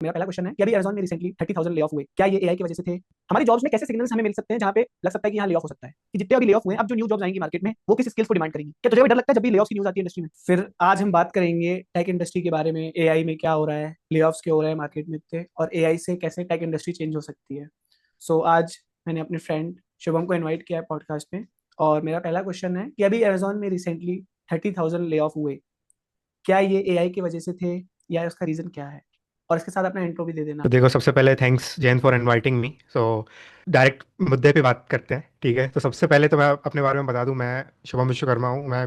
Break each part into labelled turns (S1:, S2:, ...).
S1: मेरा पहला क्वेश्चन है कि अभी अमेज़न में रिसेंटली 30,000 ले ऑफ हुए, क्या ये एआई की वजह से थे? हमारी जॉब्स में कैसे सिग्नल्स हमें मिल सकते हैं जहाँ पे लग सकता है कि यहाँ ले ऑफ हो सकता है? कि जितने अभी ले ऑफ हुए हैं, अब जो न्यू जॉब्स आएंगी मार्केट में वो किस स्किल्स को डिमांड करेंगी? क्या तुझे भी डर लगता है जब भी ले ऑफ की न्यूज़ आती है इंडस्ट्री में? फिर आज हम बात करेंगे टेक इंडस्ट्री के बारे में, एआई में क्या हो रहा है, ले ऑफ्स क्यों हो रहे हैं मार्केट में इतने, और एआई से कैसे टेक इंडस्ट्री चेंज हो सकती है। आज मैंने अपने फ्रेंड शुभम को इन्वाइट किया है पॉडकास्ट में, और मेरा पहला क्वेश्चन है कि अभी अमेज़न में रिसेंटली 30,000 ले ऑफ हुए, क्या ये एआई की वजह से थे या उसका रीजन क्या है? और इसके साथ अपना इंट्रो भी दे
S2: तो
S1: देना।
S2: देखो, सबसे पहले thanks Jain for inviting me. Direct मुद्दे पे बात करते हैं, ठीक है। तो सबसे पहले तो मैं अपने बारे में बता दूं, मैं शुभम विश्वकर्मा हूं। मैं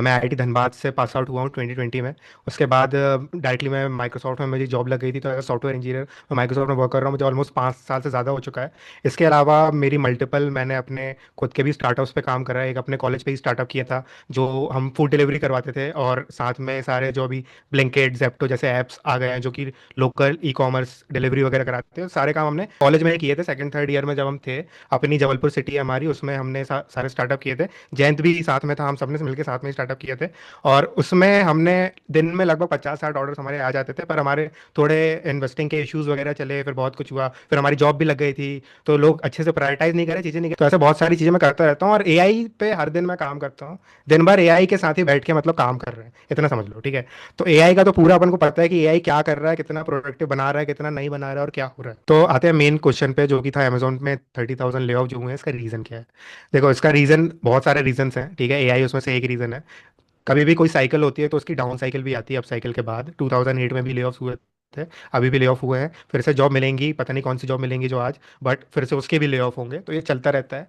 S2: आईआईटी धनबाद से पास आउट हुआ हूं 2020 में। उसके बाद डायरेक्टली मैं माइक्रोसॉफ्ट में मेरी जॉब लग गई थी, तो एज सॉफ्टवेयर इंजीनियर मैं माइक्रोसॉफ्ट में वर्क कर रहा हूँ। मुझे ऑलमोस्ट 5 साल से ज़्यादा हो चुका है। इसके अलावा मेरी मल्टीपल मैंने अपने खुद के भी स्टार्टअप्स पे काम करा है। एक अपने कॉलेज पे ही स्टार्टअप किया था, जो हम फूड डिलीवरी करवाते थे, और साथ में सारे जो अभी ब्लिंकिट, जेप्टो जैसे ऐप्स आ गए हैं जो कि लोकल ई कॉमर्स डिलीवरी वगैरह कराते हैं, सारे काम हमने कॉलेज में ही किए थे। सेकंड थर्ड ईयर में जब हम थे, अपनी जबलपुर सिटी है हमारी, उसमें हमने सारे स्टार्टअप किए थे। जयंत भी साथ में था, हम सबने मिलकर साथ में स्टार्टअप किए थे। और उसमें हमने दिन में लगभग 50-60 ऑर्डर हमारे आ जाते थे, पर हमारे थोड़े इन्वेस्टिंग के इश्यूज वगैरह चले, फिर बहुत कुछ हुआ, फिर हमारी जॉब भी लग गई थी। तो लोग अच्छे से प्रायोरिटाइज नहीं करे, चीज़ें नहीं करे। तो ऐसे बहुत सारी चीज़ें मैं करता रहता हूँ, और एआई पे हर दिन मैं काम करता हूँ। दिन भर एआई के साथ ही बैठ के मतलब काम कर रहे हैं, इतना समझ लो, ठीक है। तो एआई का तो पूरा अपन को पता है कि एआई क्या कर रहा है, कितना प्रोडक्टिव बना रहा है, कितना नहीं बना रहा है, और क्या हो रहा है। तो आते हैं मेन क्वेश्चन पे, जो कि था अमेजोन में 30,000 ले ऑफ जो हुए हैं, इसका रीजन क्या है। देखो, इसका रीजन बहुत सारे रीजन हैं, ठीक है। एआई उसमें से एक रीजन है। कभी भी कोई साइकिल होती है तो उसकी डाउन साइकिल भी आती है। अप साइकिल के बाद 2008 में भी ले ऑफ हुए थे, अभी भी ले ऑफ हुए हैं। फिर से जॉब मिलेंगी, पता नहीं कौन सी जॉब मिलेंगी जो आज, बट फिर से उसके भी ले ऑफ होंगे, तो ये चलता रहता है।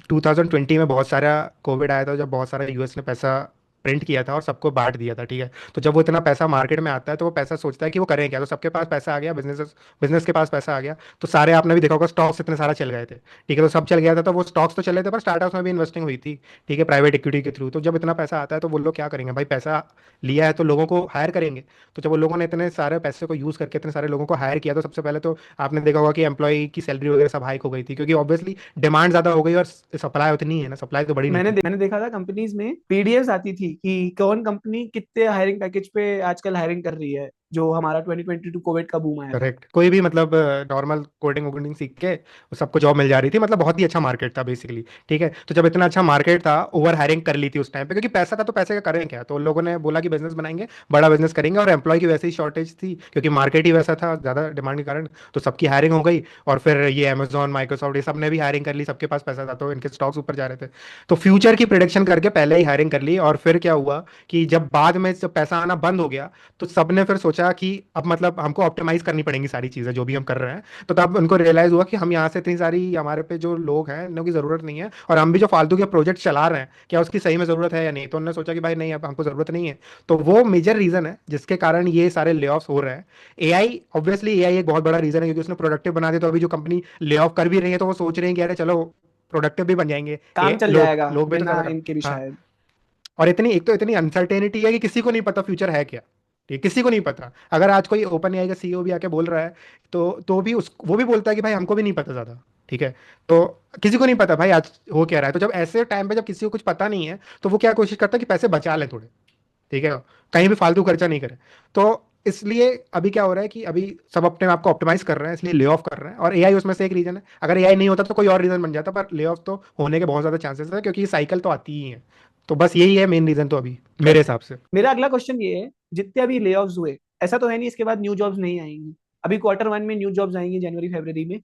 S2: 2020 में बहुत सारा कोविड आया था, जब बहुत सारा यूएस ने पैसा प्रिंट किया था और सबको बांट दिया था, ठीक है। तो जब वो इतना पैसा मार्केट में आता है, तो वो पैसा सोचता है कि वो करें क्या। तो सबके पास पैसा आ गया, बिजनेस बिजनेस के पास पैसा आ गया। तो सारे, आपने भी देखा होगा, स्टॉक्स इतने सारा चल गए थे, ठीक है। तो सब चल गया था, तो वो स्टॉक्स तो चले थे, पर स्टार्टअप्स में भी इन्वेस्टिंग हुई थी, ठीक है, प्राइवेट इक्विटी के थ्रू। तो जब इतना पैसा आता है, तो वो लोग क्या करेंगे भाई, पैसा लिया है तो लोगों को हायर करेंगे। तो जब वो लोगों ने इतने सारे पैसे को यूज करके इतने सारे लोगों को हायर किया, तो सबसे पहले तो आपने देखा होगा कि एम्प्लॉय की सैलरी वगैरह सब हाइक हो गई थी, क्योंकि ऑब्वियसली डिमांड ज्यादा हो गई और सप्लाई उतनी है ना, सप्लाई तो बड़ी नहीं थी।
S1: मैंने देखा था कंपनीज में पीडीएफ्स आती थी कि कौन कंपनी कितने हायरिंग पैकेज पे आजकल हायरिंग कर रही है, जो हमारा 2022 कोविड का बूम आया था।
S2: करेक्ट, कोई भी मतलब नॉर्मल कोडिंग वोडिंग सीख के वो सबको जॉब मिल जा रही थी। मतलब बहुत ही अच्छा मार्केट था बेसिकली, ठीक है। तो जब इतना अच्छा मार्केट था, ओवर हायरिंग कर ली थी उस टाइम पे, क्योंकि पैसा था, तो पैसे का करें क्या। तो लोगों ने बोला कि बिजनेस बनाएंगे, बड़ा बिजनेस करेंगे, और एम्प्लॉय की वैसे ही शॉर्टेज थी, क्योंकि मार्केट ही वैसा था, ज़्यादा डिमांड के कारण। तो सबकी हायरिंग हो गई, और फिर ये अमेजॉन, माइक्रोसॉफ्ट, ये सब ने भी हायरिंग कर ली, सबके पास पैसा था, तो इनके स्टॉक्स ऊपर जा रहे थे। तो फ्यूचर की प्रिडिक्शन करके पहले ही हायरिंग कर ली। और फिर क्या हुआ कि जब बाद में जब पैसा आना बंद हो गया, तो सबने फिर सोचा कि अब मतलब हमको ऑप्टिमाइज करनी पड़ेंगी सारी चीज़ें जो भी हम कर रहे हैं। तो तब उनको रियलाइज हुआ कि हम यहाँ से इतनी सारी, हमारे पे जो लोग हैं इनकी ज़रूरत नहीं है, और हम भी जो फालतू के प्रोजेक्ट चला रहे हैं, क्या उसकी सही में ज़रूरत है या नहीं। तो उन्होंने सोचा कि भाई नहीं, अब हमको ज़रूरत नहीं है। तो वो मेजर रीज़न है जिसके कारण ये सारे ले ऑफ्स हो रहे हैं। एआई, ऑब्वियसली एआई एक बहुत बड़ा रीज़न है, क्योंकि उसने प्रोडक्टिव बना दिया। तो अभी जो कंपनी ले ऑफ कर भी रही है, तो वो सोच रहे हैं कि अरे चलो प्रोडक्टिव भी बन जाएंगे,
S1: काम
S2: ये
S1: चल
S2: लोग
S1: जाएगा
S2: लोग भी तो
S1: बिना
S2: ज़्यादा कर।
S1: इनके भी
S2: हाँ।
S1: शायद।
S2: और इतनी, एक तो इतनी अनसर्टेनिटी है कि किसी को नहीं पता फ्यूचर है क्या, ठीक, किसी को नहीं पता। अगर आज कोई ओपन एआई का सीईओ भी आके बोल रहा है, तो भी उस वो भी बोलता है कि भाई हमको भी नहीं पता ज़्यादा, ठीक है। तो किसी को नहीं पता भाई आज हो क्या रहा है। तो जब ऐसे टाइम पे जब किसी को कुछ पता नहीं है, तो वो क्या कोशिश करता है कि पैसे बचा ले थोड़े, ठीक है, कहीं भी फालतू खर्चा नहीं करे। तो इसलिए अभी क्या हो रहा है कि अभी सब अपने आप को ऑप्टिमाइज कर रहे हैं, इसलिए ले ऑफ कर रहे हैं, और एआई उसमें से एक रीजन है। अगर एआई नहीं होता तो कोई और रीजन बन जाता, पर ले ऑफ तो होने के बहुत ज्यादा चांसेस है, क्योंकि ये साइकिल तो आती ही है। तो बस यही है मेन रीजन तो अभी मेरे हिसाब से।
S1: मेरा अगला क्वेश्चन ये है, जितने अभी ले हुए, ऐसा तो है नहीं इसके बाद न्यू जॉब्स नहीं आएंगी। अभी क्वार्टर 1 में न्यू जॉब्स आएंगी जनवरी फरवरी में।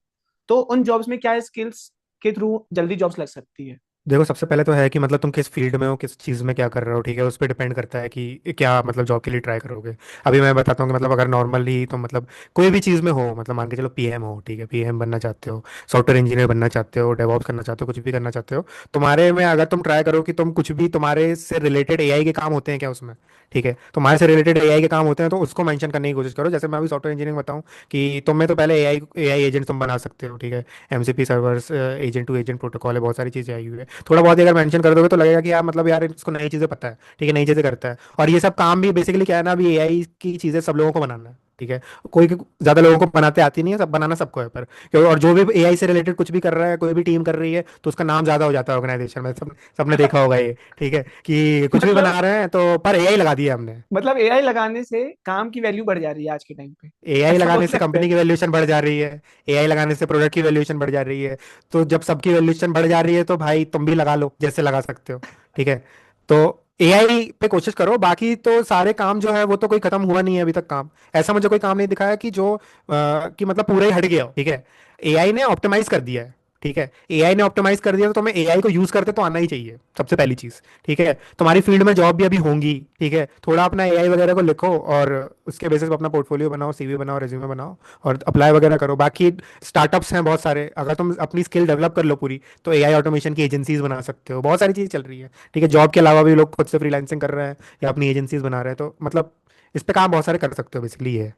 S1: तो उन जॉब्स में क्या स्किल्स के थ्रू जल्दी जॉब्स लग सकती है?
S2: देखो, सबसे पहले तो है कि मतलब तुम किस फील्ड में हो, किस चीज़ में क्या कर रहे हो, ठीक है, उस पर डिपेंड करता है कि क्या मतलब जॉब के लिए ट्राई करोगे। अभी मैं बताता हूँ कि मतलब अगर नॉर्मली तो मतलब कोई भी चीज़ में हो, मतलब मान के चलो पीएम हो, ठीक है, पीएम बनना चाहते हो, सॉफ्टवेयर इंजीनियर बनना चाहते हो, डेवऑप्स करना चाहते हो, कुछ भी करना चाहते हो, तुम्हारे में अगर तुम ट्राई करो कि तुम कुछ भी, तुम्हारे से रिलेटेड एआई के काम होते हैं क्या उसमें, ठीक है, तुम्हारे से रिलेटेड एआई के काम होते हैं, तो उसको मेंशन करने की कोशिश करो। जैसे मैं अभी सॉफ्टवेयर इंजीनियरिंग बताऊँ, कि तुम में तो पहले एआई एजेंट तुम बना सकते हो, ठीक है। MCP servers, agent to agent protocol है, बहुत सारी चीज़ें आई हुई है। थोड़ा बहुत ही अगर मेंशन कर दोगे तो लगेगा कि यार मतलब यार इसको नई चीज़ें पता है, ठीक है, नई चीज़ें करता है। और ये सब काम भी बेसिकली क्या है ना, अभी एआई की चीज़ें सब लोगों को बनाना है, ठीक है। कोई ज्यादा लोगों को बनाते आती नहीं है, सब बनाना सबको है, पर और जो भी एआई से रिलेटेड कुछ भी कर रहा है, कोई भी टीम कर रही है, तो उसका नाम ज्यादा हो जाता है ऑर्गेनाइजेशन में, सबने देखा होगा ये। ठीक है, कि कुछ भी
S1: मतलब
S2: बना रहे हैं तो पर एआई लगा दिया हमने।
S1: मतलब एआई लगाने से काम की वैल्यू बढ़ जा रही है आज के टाइम पे,
S2: एआई
S1: ऐसा बोल
S2: लगाने से
S1: सकते हैं।
S2: कंपनी की वैल्यूएशन बढ़ जा रही है, एआई लगाने से प्रोडक्ट की वैल्यूएशन बढ़ जा रही है। तो जब सबकी वैल्यूएशन बढ़ जा रही है तो भाई तुम भी लगा लो जैसे लगा सकते हो। ठीक है, तो एआई पे कोशिश करो, बाकी तो सारे काम जो है वो तो कोई खत्म हुआ नहीं है अभी तक काम। ऐसा मुझे कोई काम नहीं दिखाया कि जो कि मतलब पूरा ही हट गया हो। ठीक है, एआई ने ऑप्टिमाइज कर दिया है। ठीक है, एआई ने ऑप्टिमाइज कर दिया तो तुम्हें एआई को यूज करते तो आना ही चाहिए, सबसे पहली चीज। ठीक है, तुम्हारी फील्ड में जॉब भी अभी होंगी। ठीक है, थोड़ा अपना एआई वगैरह को लिखो और उसके बेसिस पे अपना पोर्टफोलियो बनाओ, सीवी बनाओ, रेज्यूमे बनाओ और अप्लाई वगैरह करो। बाकी स्टार्टअप्स हैं बहुत सारे, अगर तुम अपनी स्किल डेवलप कर लो पूरी, तो एआई ऑटोमेशन की एजेंसीज बना सकते हो। बहुत सारी चीज़ चल रही है। ठीक है, जॉब के अलावा भी लोग खुद से फ्रीलांसिंग कर रहे हैं या अपनी एजेंसीज बना रहे हैं, तो मतलब इस पे काम बहुत सारे कर सकते हो, बेसिकली ये है।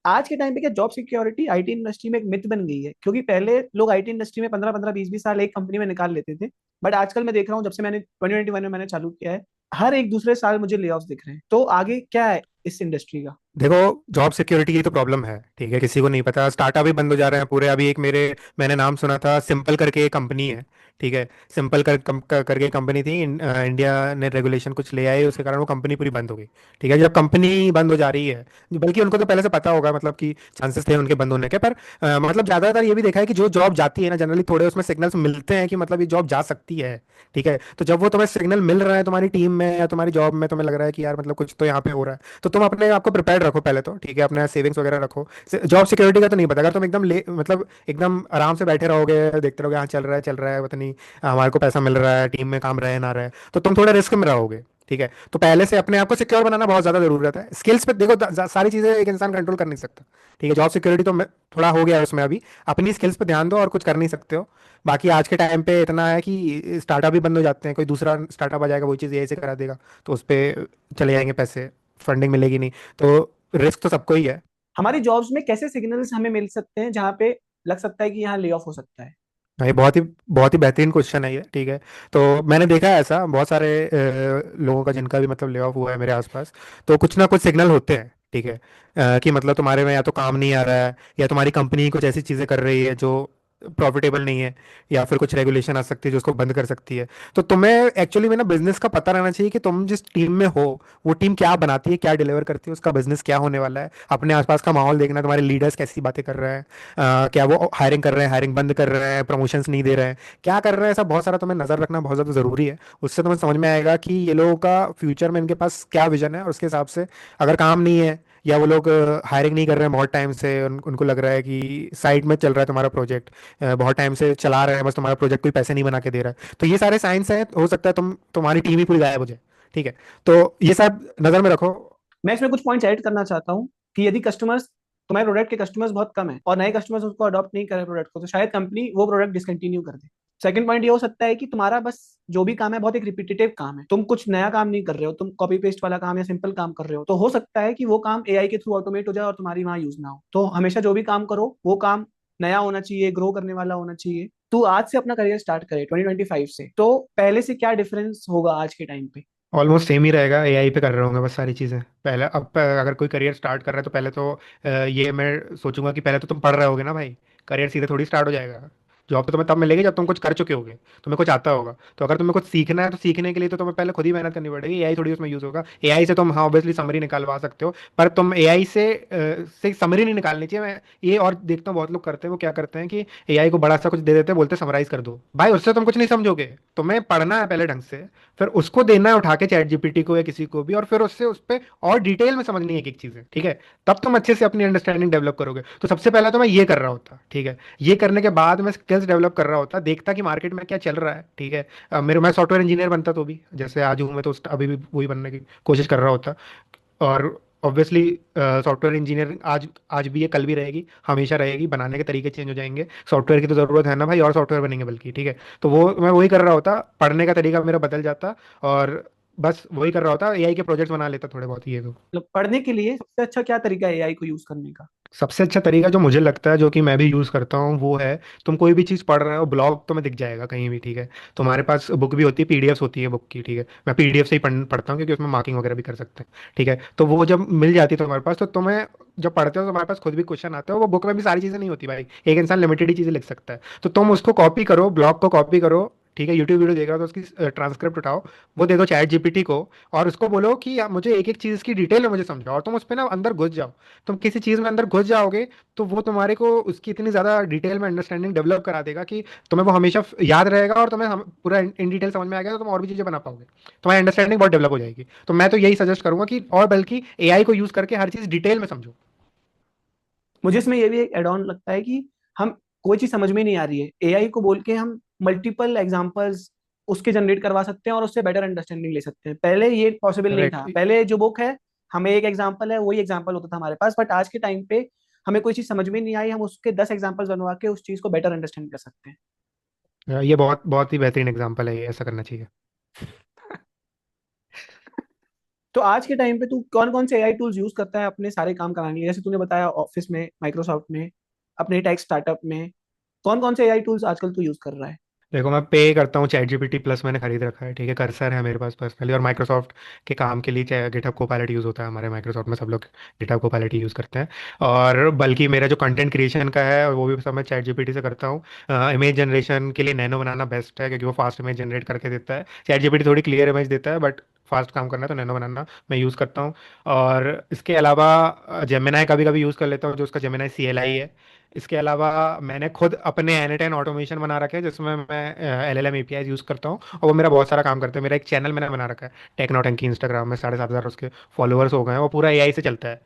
S1: आज के टाइम पे क्या जॉब सिक्योरिटी आईटी इंडस्ट्री में एक मिथ बन गई है? क्योंकि पहले लोग आईटी इंडस्ट्री में 15-15 20-20 साल एक कंपनी में निकाल लेते थे, बट आजकल मैं देख रहा हूँ, जब से मैंने 2021 में मैंने चालू किया है, हर एक दूसरे साल मुझे ले दिख रहे हैं। तो आगे क्या है इस इंडस्ट्री का?
S2: देखो, जॉब सिक्योरिटी की तो प्रॉब्लम है। ठीक है, किसी को नहीं पता, स्टार्टअप भी बंद हो जा रहे हैं पूरे। अभी एक मैंने नाम सुना था, सिंपल करके एक कंपनी है। ठीक है, सिंपल करके कंपनी थी, इंडिया ने रेगुलेशन कुछ ले आए, उसके कारण वो कंपनी पूरी बंद हो गई। ठीक है, जब कंपनी बंद हो जा रही है, बल्कि उनको तो पहले से पता होगा, मतलब कि चांसेस थे उनके बंद होने के, पर मतलब ज्यादातर ये भी देखा है कि जो जॉब जाती है ना, जनरली थोड़े उसमें सिग्नल्स मिलते हैं कि मतलब ये जॉब जा सकती है। ठीक है, तो जब वो तुम्हें सिग्नल मिल रहा है तुम्हारी टीम में या तुम्हारी जॉब में, तुम्हें लग रहा है कि यार मतलब कुछ तो यहाँ पे हो रहा है, तो तुम अपने आप को प्रिपेयर्ड रखो पहले तो। ठीक है, अपने सेविंग्स वगैरह रखो। जॉब सिक्योरिटी का तो नहीं पता, अगर तुम एकदम मतलब एकदम आराम से बैठे रहोगे, देखते रहोगे हाँ चल रहा है, पता नहीं हमारे को पैसा मिल रहा है, टीम में काम रहे ना रहे, तो तुम थोड़ा रिस्क में रहोगे। ठीक है, तो पहले से अपने आप को सिक्योर बनाना बहुत ज्यादा जरूरत है। स्किल्स पे देखो, सारी चीजें एक इंसान कंट्रोल कर नहीं सकता। ठीक है, जॉब सिक्योरिटी तो थोड़ा हो गया है उसमें अभी। अपनी स्किल्स पे ध्यान दो और कुछ कर नहीं सकते हो। बाकी आज के टाइम पे इतना है कि स्टार्टअप भी बंद हो जाते हैं, कोई दूसरा स्टार्टअप आ जाएगा वही चीज़ यही से करा देगा, तो उस पर चले जाएंगे पैसे, फंडिंग मिलेगी नहीं। तो रिस्क तो सबको ही है।
S1: हमारी जॉब्स में कैसे सिग्नल्स हमें मिल सकते हैं जहाँ पे लग सकता है कि यहाँ ले ऑफ हो सकता है?
S2: हाँ, ये बहुत ही बेहतरीन क्वेश्चन है ये। ठीक है, तो मैंने देखा है ऐसा बहुत सारे लोगों का जिनका भी मतलब ले ऑफ हुआ है मेरे आसपास। तो कुछ ना कुछ सिग्नल होते हैं। ठीक है, कि मतलब तुम्हारे में या तो काम नहीं आ रहा है, या तुम्हारी कंपनी कुछ ऐसी चीज़ें कर रही है जो प्रॉफिटेबल नहीं है, या फिर कुछ रेगुलेशन आ सकती है जो उसको बंद कर सकती है। तो तुम्हें एक्चुअली में ना बिजनेस का पता रहना चाहिए कि तुम जिस टीम में हो, वो टीम क्या बनाती है, क्या डिलीवर करती है, उसका बिजनेस क्या होने वाला है। अपने आसपास का माहौल देखना, तुम्हारे लीडर्स कैसी बातें कर रहे हैं, क्या वो हायरिंग कर रहे हैं, हायरिंग बंद कर रहे हैं, प्रमोशंस नहीं दे रहे हैं, क्या कर रहे हैं, ऐसा बहुत सारा तुम्हें नजर रखना बहुत ज़्यादा ज़रूरी है। उससे तुम्हें समझ में आएगा कि ये लोगों का फ्यूचर में इनके पास क्या विजन है, और उसके हिसाब से अगर काम नहीं है या वो लोग हायरिंग नहीं कर रहे हैं बहुत टाइम से, उनको लग रहा है कि साइड में चल रहा है तुम्हारा प्रोजेक्ट, बहुत टाइम से चला रहे हैं बस, तुम्हारा प्रोजेक्ट कोई पैसे नहीं बना के दे रहा है, तो ये सारे साइंस हैं, हो सकता है तुम्हारी टीम ही पूरी गायब हो जाए। ठीक है, तो ये सब नज़र में रखो।
S1: मैं इसमें कुछ पॉइंट्स ऐड करना चाहता हूँ कि यदि कस्टमर्स, तुम्हारे प्रोडक्ट के कस्टमर्स बहुत कम है और नए कस्टमर्स उसको अडॉप्ट नहीं कर रहे प्रोडक्ट को, तो शायद कंपनी वो प्रोडक्ट डिसकंटिन्यू कर दे। सेकंड पॉइंट ये हो सकता है कि तुम्हारा बस जो भी काम है बहुत एक रिपीटेटिव काम है, तुम कुछ नया काम नहीं कर रहे हो, तुम कॉपी पेस्ट वाला काम या सिंपल काम कर रहे हो, तो हो सकता है कि वो काम एआई के थ्रू ऑटोमेट हो जाए और तुम्हारी वहां यूज ना हो। तो हमेशा जो भी काम करो वो काम नया होना चाहिए, ग्रो करने वाला होना चाहिए। तू आज से अपना करियर स्टार्ट करे 2025 से, तो पहले से क्या डिफरेंस होगा आज के टाइम पे?
S2: ऑलमोस्ट सेम ही रहेगा, एआई पे कर रहे होंगे बस सारी चीज़ें। पहले अब अगर कोई करियर स्टार्ट कर रहा है तो पहले तो ये मैं सोचूंगा कि पहले तो तुम पढ़ रहे होगे ना भाई, करियर सीधे थोड़ी स्टार्ट हो जाएगा। जॉब तो तुम्हें तब मिलेगी जब तुम कुछ कर चुके होगे, तुम्हें कुछ आता होगा। तो अगर तुम्हें कुछ सीखना है तो सीखने के लिए तो तुम्हें पहले खुद ही मेहनत करनी पड़ेगी, एआई थोड़ी उसमें यूज़ होगा। एआई से तुम हाँ ऑब्वियसली समरी निकालवा सकते हो, पर तुम एआई से समरी नहीं निकालनी चाहिए। मैं ये और देखता हूँ बहुत लोग करते हैं, वो क्या करते हैं कि एआई को बड़ा सा कुछ दे देते हैं, बोलते हैं समराइज कर दो। भाई उससे तुम कुछ नहीं समझोगे, तुम्हें पढ़ना है पहले ढंग से, फिर उसको देना है उठा के चैट जीपीटी को या किसी को भी, और फिर उससे उस पर और डिटेल में समझनी है एक एक चीज़ें। ठीक है, तब तुम अच्छे से अपनी अंडरस्टैंडिंग डेवलप करोगे। तो सबसे पहले तो मैं ये कर रहा होता। ठीक है, ये करने के बाद मैं स्किल्स डेवलप कर रहा होता, देखता कि मार्केट में क्या चल रहा है। ठीक है, मैं सॉफ्टवेयर इंजीनियर बनता, तो भी जैसे आज हूँ मैं, तो अभी भी वही बनने की कोशिश कर रहा होता। और ऑब्वियसली सॉफ्टवेयर इंजीनियरिंग आज आज भी है, कल भी रहेगी, हमेशा रहेगी, बनाने के तरीके चेंज हो जाएंगे, सॉफ्टवेयर की तो ज़रूरत है ना भाई, और सॉफ्टवेयर बनेंगे बल्कि। ठीक है, तो वो मैं वही कर रहा होता, पढ़ने का तरीका मेरा बदल जाता, और बस वही कर रहा होता, एआई के प्रोजेक्ट्स बना लेता थोड़े बहुत, ये तो।
S1: मतलब पढ़ने के लिए सबसे अच्छा क्या तरीका है एआई को यूज करने का?
S2: सबसे अच्छा तरीका जो मुझे लगता है, जो कि मैं भी यूज़ करता हूँ, वो है, तुम कोई भी चीज़ पढ़ रहे हो, ब्लॉग तुम्हें दिख जाएगा कहीं भी, ठीक है। तुम्हारे पास बुक भी होती है, पीडीएफ्स होती है बुक की, ठीक है। मैं पीडीएफ से ही पढ़ता हूँ, क्योंकि उसमें मार्किंग वगैरह भी कर सकते हैं, ठीक है। तो वो जब मिल जाती है तुम्हारे पास, तो तुम्हें जब पढ़ते हो तो तुम्हारे पास खुद भी क्वेश्चन आते हो, वो बुक में भी सारी चीज़ें नहीं होती भाई, एक इंसान लिमिटेड ही चीज़ें लिख सकता है। तो तुम उसको कॉपी करो, ब्लॉग को कॉपी करो, ठीक है। यूट्यूब वीडियो देख रहा हो तो उसकी ट्रांसक्रिप्ट उठाओ, वो दे दो चैट जीपीटी को, और उसको बोलो कि आप मुझे एक एक चीज़ की डिटेल में मुझे समझाओ, और तुम उस पर ना अंदर घुस जाओ। तुम किसी चीज़ में अंदर घुस जाओगे, तो वो तुम्हारे को उसकी इतनी ज़्यादा डिटेल में अंडरस्टैंडिंग डेवलप करा देगा कि तुम्हें वो हमेशा याद रहेगा, और तुम्हें पूरा इन डिटेल समझ में आ गया, तो तुम और भी चीज़ें बना पाओगे, तुम्हारी अंडरस्टैंडिंग बहुत डेवलप हो जाएगी। तो मैं तो यही सजेस्ट करूंगा कि, और बल्कि एआई को यूज़ करके हर चीज़ डिटेल में समझो।
S1: मुझे इसमें ये भी एक एड ऑन लगता है कि हम कोई चीज समझ में नहीं आ रही है, एआई को बोल के हम मल्टीपल एग्जांपल्स उसके जनरेट करवा सकते हैं और उससे बेटर अंडरस्टैंडिंग ले सकते हैं। पहले ये पॉसिबल नहीं था,
S2: करेक्ट।
S1: पहले जो बुक है हमें एक एग्जांपल है वही एग्जांपल होता था हमारे पास, बट आज के टाइम पे हमें कोई चीज समझ में नहीं आई, हम उसके 10 एग्जांपल्स बनवा के उस चीज को बेटर अंडरस्टैंड कर सकते हैं।
S2: ये बहुत बहुत ही बेहतरीन एग्जांपल है, ये ऐसा करना चाहिए।
S1: तो आज के टाइम पे तू कौन कौन से एआई टूल्स यूज करता है अपने सारे काम कराने के लिए? जैसे तूने बताया ऑफिस में, माइक्रोसॉफ्ट में, अपने टेक स्टार्टअप में, कौन कौन से एआई टूल्स आजकल तू यूज कर रहा है?
S2: देखो, मैं पे करता हूँ, चैट जीपीटी प्लस मैंने खरीद रखा है, ठीक है। कर्सर है मेरे पास पर्सनली, और माइक्रोसॉफ्ट के काम के लिए गिटहब कोपायलट यूज़ होता है हमारे माइक्रोसॉफ्ट में, सब लोग गिटहब कोपायलट ही यूज़ करते हैं। और बल्कि मेरा जो कंटेंट क्रिएशन का है, वो भी सब मैं चैट जीपीटी से करता हूँ। इमेज जनरेशन के लिए नैनो बनाना बेस्ट है, क्योंकि वो फास्ट इमेज जनरेट करके देता है। चैट जीपीटी थोड़ी क्लियर इमेज देता है, बट फास्ट काम करना है तो नैनो बनाना मैं यूज़ करता हूँ। और इसके अलावा जेमिनाई कभी कभी यूज़ कर लेता हूँ, जो उसका जेमिनाई CLI है। इसके अलावा मैंने खुद अपने N10 ऑटोमेशन बना रखे हैं, जिसमें मैं LLM APIs यूज़ करता हूँ, और वो मेरा बहुत सारा काम करता है। मेरा एक चैनल मैंने बना रखा है, टेक नौटंकी, इंस्टाग्राम में 7,500 उसके फॉलोअर्स हो गए हैं। वो पूरा एआई से चलता है,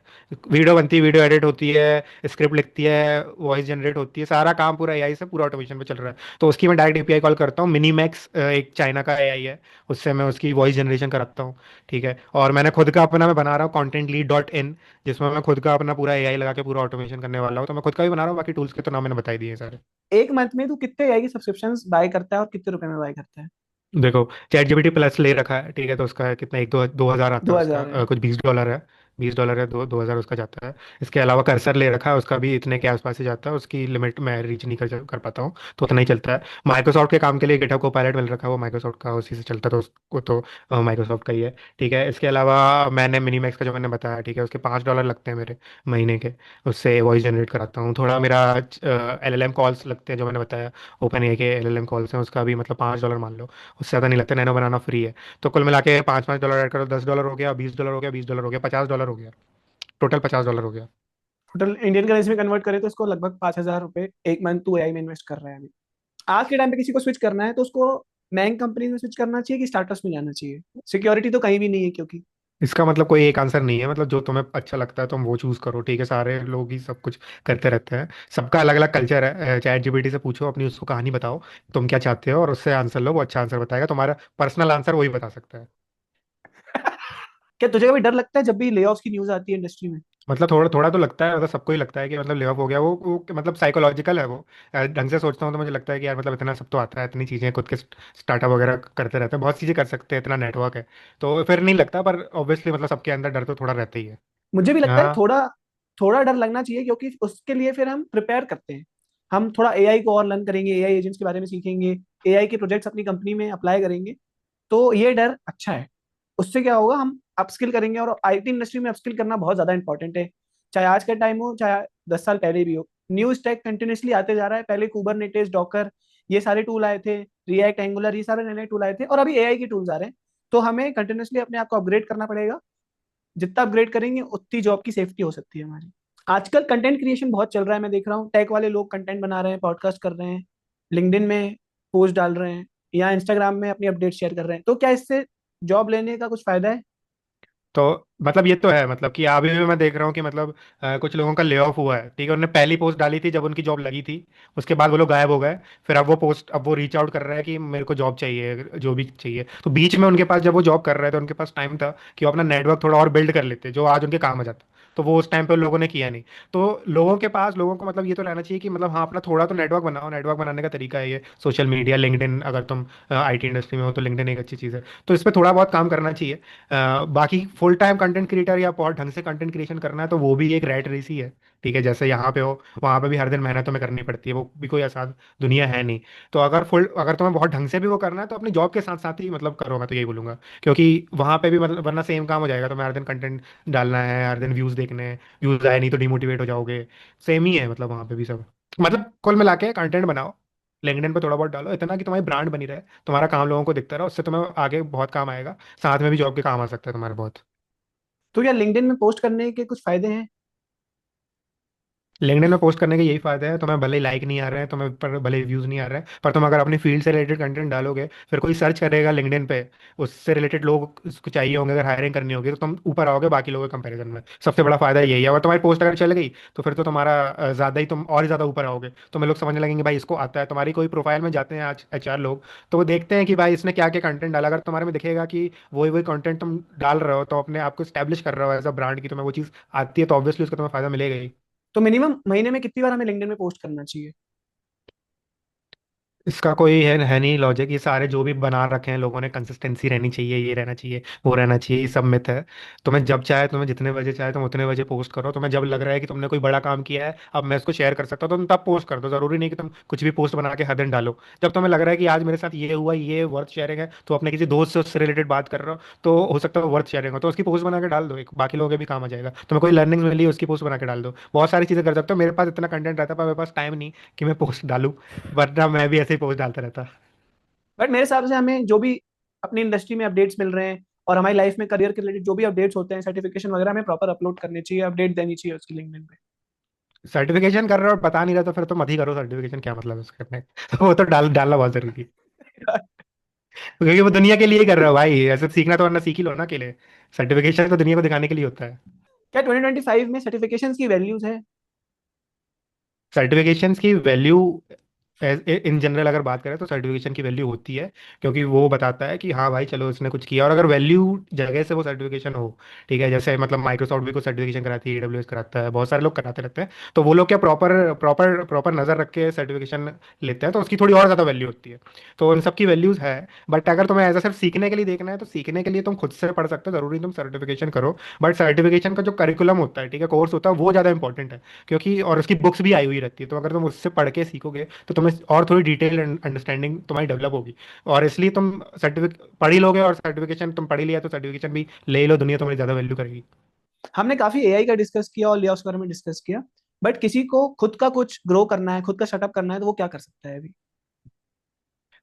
S2: वीडियो बनती है, वीडियो एडिट होती है, स्क्रिप्ट लिखती है, वॉइस जनरेट होती है, सारा काम पूरा एआई से, पूरा ऑटोमेशन पे चल रहा है। तो उसकी मैं डायरेक्ट एपीआई कॉल करता हूँ। मिनीमैक्स एक चाइना का एआई है, उससे मैं उसकी वॉइस जनरेशन कराता हूँ, ठीक है। और मैंने खुद का अपना मैं बना रहा हूँ content lead.in, जिसमें मैं खुद का अपना पूरा एआई लगा के पूरा ऑटोमेशन करने वाला हूँ। तो मैं खुद का भी बना रहा हूँ, बाकी टूल्स के तो नाम मैंने बता ही दिए सारे।
S1: एक मंथ में तू कितने एआई की सब्सक्रिप्शंस बाय करता है और कितने रुपए में बाय करता है?
S2: देखो, चैट जीपीटी प्लस ले रखा है, ठीक है, तो उसका है कितना, एक दो 2,000 आता है उसका,
S1: 2,000 है।
S2: कुछ $20 है। $20 है, 2,000 उसका जाता है। इसके अलावा कर्सर ले रखा है, उसका भी इतने के आसपास ही जाता है, उसकी लिमिट मैं रीच नहीं कर पाता हूँ, तो उतना ही चलता है। माइक्रोसॉफ्ट के काम के लिए गिटहब को पायलट मिल रखा है, वो माइक्रोसॉफ्ट का उसी से चलता है, तो उसको तो माइक्रोसॉफ्ट का ही है, ठीक है। इसके अलावा मैंने मिनीमैक्स का जो मैंने बताया, ठीक है, उसके $5 लगते हैं मेरे महीने के, उससे वॉइस जनरेट कराता हूँ। थोड़ा मेरा LLM कॉल्स लगते हैं, जो मैंने बताया, ओपन ए के LLM कॉल्स हैं, उसका भी मतलब $5 मान लो, उससे ज़्यादा नहीं लगता, नैनो बनाना फ्री है। तो कुल मिला के $5 ऐड करो, $10 हो गया, $20 हो गया, $20 हो गया, $50 हो गया, टोटल $50 हो गया।
S1: टोटल इंडियन करेंसी में कन्वर्ट करें तो इसको लगभग 5,000 रुपए एक मंथ तू एआई में इन्वेस्ट कर रहा है अभी। आज के टाइम पे किसी को स्विच करना है तो उसको महंगी कंपनी में स्विच करना चाहिए कि स्टार्टअप्स में जाना चाहिए? सिक्योरिटी तो कहीं भी नहीं है क्योंकि।
S2: इसका मतलब कोई एक आंसर नहीं है, मतलब जो तुम्हें अच्छा लगता है तुम वो चूज करो, ठीक है। सारे लोग ही सब कुछ करते रहते हैं, सबका अलग अलग कल्चर है। चैट जीपीटी से पूछो, अपनी उसको कहानी बताओ, तुम क्या चाहते हो, और उससे आंसर लो, वो अच्छा आंसर बताएगा, तुम्हारा पर्सनल आंसर वही बता सकता है।
S1: क्या तुझे कभी डर लगता है जब भी ले ऑफ्स की न्यूज आती है इंडस्ट्री में?
S2: मतलब थोड़ा थोड़ा तो लगता है, मतलब सबको ही लगता है कि मतलब ले ऑफ हो गया, वो मतलब साइकोलॉजिकल है वो। ढंग से सोचता हूँ तो मुझे लगता है कि यार, मतलब इतना सब तो आता है, इतनी चीज़ें खुद के स्टार्टअप वगैरह करते रहते हैं, बहुत चीज़ें कर सकते हैं, इतना नेटवर्क है, तो फिर नहीं लगता। पर ऑब्वियसली मतलब सबके अंदर डर तो थोड़ा रहता ही है।
S1: मुझे भी लगता है
S2: हाँ।
S1: थोड़ा थोड़ा डर लगना चाहिए, क्योंकि उसके लिए फिर हम प्रिपेयर करते हैं। हम थोड़ा एआई को और लर्न करेंगे, एआई एजेंट्स के बारे में सीखेंगे, एआई के प्रोजेक्ट्स अपनी कंपनी में अप्लाई करेंगे। तो ये डर अच्छा है। उससे क्या होगा, हम अपस्किल करेंगे, और आईटी इंडस्ट्री में अपस्किल करना बहुत ज्यादा इंपॉर्टेंट है। चाहे आज का टाइम हो, चाहे 10 साल पहले भी हो, न्यू स्टैक कंटिन्यूसली आते जा रहा है। पहले कुबरनेटिस, डॉकर, ये सारे टूल आए थे, रिएक्ट, एंगुलर, ये सारे नए नए टूल आए थे, और अभी एआई के टूल्स आ रहे हैं। तो हमें कंटिन्यूसली अपने आप को अपग्रेड करना पड़ेगा। जितना अपग्रेड करेंगे उतनी जॉब की सेफ्टी हो सकती है हमारी। आजकल कंटेंट क्रिएशन बहुत चल रहा है, मैं देख रहा हूँ टेक वाले लोग कंटेंट बना रहे हैं, पॉडकास्ट कर रहे हैं, लिंक्डइन में पोस्ट डाल रहे हैं, या इंस्टाग्राम में अपनी अपडेट शेयर कर रहे हैं। तो क्या इससे जॉब लेने का कुछ फायदा है?
S2: तो मतलब ये तो है, मतलब कि अभी भी मैं देख रहा हूँ कि मतलब कुछ लोगों का ले ऑफ हुआ है, ठीक है। उन्होंने पहली पोस्ट डाली थी जब उनकी जॉब लगी थी, उसके बाद वो लोग गायब हो गए। फिर अब वो रीच आउट कर रहे हैं कि मेरे को जॉब चाहिए, जो भी चाहिए। तो बीच में उनके पास, जब वो जॉब कर रहे थे, उनके पास टाइम था कि वो अपना नेटवर्क थोड़ा और बिल्ड कर लेते, जो आज उनके काम आ जाता। तो वो उस टाइम पे लोगों ने किया नहीं। तो लोगों के पास, लोगों को मतलब ये तो रहना चाहिए कि मतलब हाँ अपना थोड़ा तो नेटवर्क बनाओ। नेटवर्क बनाने का तरीका है ये सोशल मीडिया, लिंक्डइन। अगर तुम आईटी इंडस्ट्री में हो तो लिंक्डइन एक अच्छी चीज़ है। तो इस पर थोड़ा बहुत काम करना चाहिए। बाकी फुल टाइम कंटेंट क्रिएटर या बहुत ढंग से कंटेंट क्रिएशन करना है तो वो भी एक रैट रेस ही है। ठीक है, जैसे यहाँ पे हो वहाँ पे भी हर दिन मेहनत तुम्हें करनी पड़ती है, वो भी कोई आसान दुनिया है नहीं। तो अगर तुम्हें बहुत ढंग से भी वो करना है तो अपनी जॉब के साथ साथ ही मतलब करो, मैं तो यही बोलूंगा। क्योंकि वहाँ पे भी मतलब वरना सेम काम हो जाएगा, तुम्हें हर दिन कंटेंट डालना है, हर दिन व्यूज देखने हैं, व्यूज आए नहीं तो डिमोटिवेट हो जाओगे। सेम ही है मतलब वहाँ पे भी सब। मतलब कुल मिला के कंटेंट बनाओ, लिंक्डइन पे थोड़ा बहुत डालो, इतना कि तुम्हारी ब्रांड बनी रहे, तुम्हारा काम लोगों को दिखता रहे, उससे तुम्हें आगे बहुत काम आएगा। साथ में भी जॉब के काम आ सकता है तुम्हारे बहुत।
S1: तो क्या लिंक्डइन में पोस्ट करने के कुछ फायदे हैं?
S2: लिंक्डइन में पोस्ट करने के यही फायदा है, तुम्हें भले ही लाइक नहीं आ रहे हैं, तुम्हें पर भले व्यूज नहीं आ रहे हैं, पर तुम अगर अपनी फील्ड से रिलेटेड कंटेंट डालोगे, फिर कोई सर्च करेगा लिंक्डइन पे, उससे रिलेटेड लोग उसको चाहिए होंगे, अगर हायरिंग करनी होगी तो तुम ऊपर आओगे बाकी लोगों के कंपैरिजन में। सबसे बड़ा फायदा यही है। अगर तुम्हारी पोस्ट अगर चल गई तो फिर तो तुम्हारा ज्यादा ही, तुम और ही ज्यादा ऊपर आओगे, तुम्हें लोग समझने लगेंगे भाई इसको आता है। तुम्हारी कोई प्रोफाइल में जाते हैं आज एचआर लोग, तो वो देखते हैं कि भाई इसने क्या क्या कंटेंट डाला। अगर तुम्हारे में दिखेगा कि वही वही कंटेंट तुम डाल रहे हो, तो अपने आप को स्टैब्लिश कर रहे हो एज अ ब्रांड की, तुम्हें वो चीज़ आती है, तो ऑब्वियसली उसका तुम्हें फायदा मिलेगा ही।
S1: तो मिनिमम महीने में कितनी बार हमें लिंक्डइन में पोस्ट करना चाहिए?
S2: इसका कोई है नहीं लॉजिक। ये सारे जो भी बना रखे हैं लोगों ने, कंसिस्टेंसी रहनी चाहिए, ये रहना चाहिए, वो रहना चाहिए, ये सब मिथ है। तुम्हें जब चाहे, तुम्हें जितने बजे चाहे तुम उतने बजे पोस्ट करो। तुम्हें जब लग रहा है कि तुमने कोई बड़ा काम किया है, अब मैं इसको शेयर कर सकता हूँ, तो तुम तब पोस्ट कर दो। जरूरी नहीं कि तुम कुछ भी पोस्ट बना के हर दिन डालो। जब तुम्हें लग रहा है कि आज मेरे साथ ये हुआ, ये वर्थ शेयरिंग है, तो अपने किसी दोस्त से उससे रिलेटेड बात कर रहे हो, तो हो सकता है वर्थ शेयरिंग हो, तो उसकी पोस्ट बना के डाल दो। एक बाकी लोगों के भी काम आ जाएगा। तुम्हें कोई लर्निंग मिली, उसकी पोस्ट बना के डाल दो। बहुत सारी चीजें कर सकते हो। मेरे पास इतना कंटेंट रहता है पर मेरे पास टाइम नहीं कि मैं पोस्ट डालूं, वरना मैं भी ऐसे ही पोस्ट डालता रहता।
S1: बट मेरे हिसाब से हमें जो भी अपनी इंडस्ट्री में अपडेट्स मिल रहे हैं और हमारी लाइफ में करियर के रिलेटेड जो भी अपडेट्स होते हैं, सर्टिफिकेशन वगैरह, हमें प्रॉपर अपलोड करने चाहिए, अपडेट देनी चाहिए उसकी लिंक्डइन पे।
S2: सर्टिफिकेशन कर रहे हो और बता नहीं रहे तो फिर तो मत ही करो सर्टिफिकेशन, क्या मतलब है उसका करने का? वो तो डालना बहुत जरूरी है। क्योंकि वो दुनिया के लिए ही कर रहे हो भाई, ऐसे सीखना तो वरना सीख ही लो ना अकेले। सर्टिफिकेशन तो दुनिया को दिखाने के लिए होता है।
S1: क्या 2025 में सर्टिफिकेशंस की वैल्यूज है?
S2: सर्टिफिकेशंस की वैल्यू इन जनरल अगर बात करें तो सर्टिफिकेशन की वैल्यू होती है, क्योंकि वो बताता है कि हाँ भाई चलो इसने कुछ किया। और अगर वैल्यू जगह से वो सर्टिफिकेशन हो, ठीक है, जैसे मतलब माइक्रोसॉफ्ट भी कुछ सर्टिफिकेशन कराती है, एडब्ल्यूएस कराता है, बहुत सारे लोग कराते रहते हैं, तो वो लोग क्या प्रॉपर प्रॉपर प्रॉपर नज़र रख के सर्टिफिकेशन लेते हैं, तो उसकी थोड़ी और ज़्यादा वैल्यू होती है। तो उन सब की वैल्यूज़ है। बट अगर तुम्हें ऐसा सिर्फ सीखने के लिए देखना है तो सीखने के लिए तुम खुद से पढ़ सकते हो, जरूरी नहीं तुम सर्टिफिकेशन करो। बट सर्टिफिकेशन का जो करिकुलम होता है, ठीक है, कोर्स होता है, वो ज़्यादा इंपॉर्टेंट है। क्योंकि और उसकी बुक्स भी आई हुई रहती है, तो अगर तुम उससे पढ़ के सीखोगे तो तुम्हें और थोड़ी डिटेल अंडरस्टैंडिंग तुम्हारी डेवलप होगी। और इसलिए तुम सर्टिफिक पढ़ ही लोगे, और सर्टिफिकेशन तुम पढ़ ही लिया तो सर्टिफिकेशन भी ले ही लो, दुनिया तुम्हारी ज़्यादा वैल्यू करेगी।
S1: हमने काफी एआई का डिस्कस किया और लेऑफ्स के बारे में डिस्कस किया, बट किसी को खुद का कुछ ग्रो करना है, खुद का सेटअप करना है, तो वो क्या कर सकता है अभी?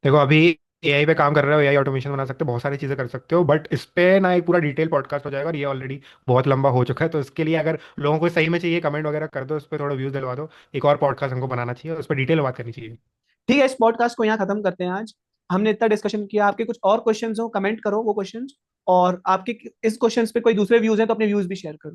S2: देखो अभी एआई पे काम कर रहे हो, एआई ऑटोमेशन बना सकते हो, बहुत सारी चीज़ें कर सकते हो, बट इस पे ना एक पूरा डिटेल पॉडकास्ट हो जाएगा, और ये ऑलरेडी बहुत लंबा हो चुका है। तो इसके लिए अगर लोगों को सही में चाहिए, कमेंट वगैरह कर दो, उस पर थोड़ा व्यूज दिलवा दो। एक और पॉडकास्ट हमको बनाना चाहिए, उस पर डिटेल में बात करनी चाहिए।
S1: ठीक है, इस पॉडकास्ट को यहाँ खत्म करते हैं आज। हमने इतना डिस्कशन किया। आपके कुछ और क्वेश्चंस हो, कमेंट करो वो क्वेश्चंस। और आपके इस क्वेश्चंस पे कोई दूसरे व्यूज हैं तो अपने व्यूज भी शेयर करो।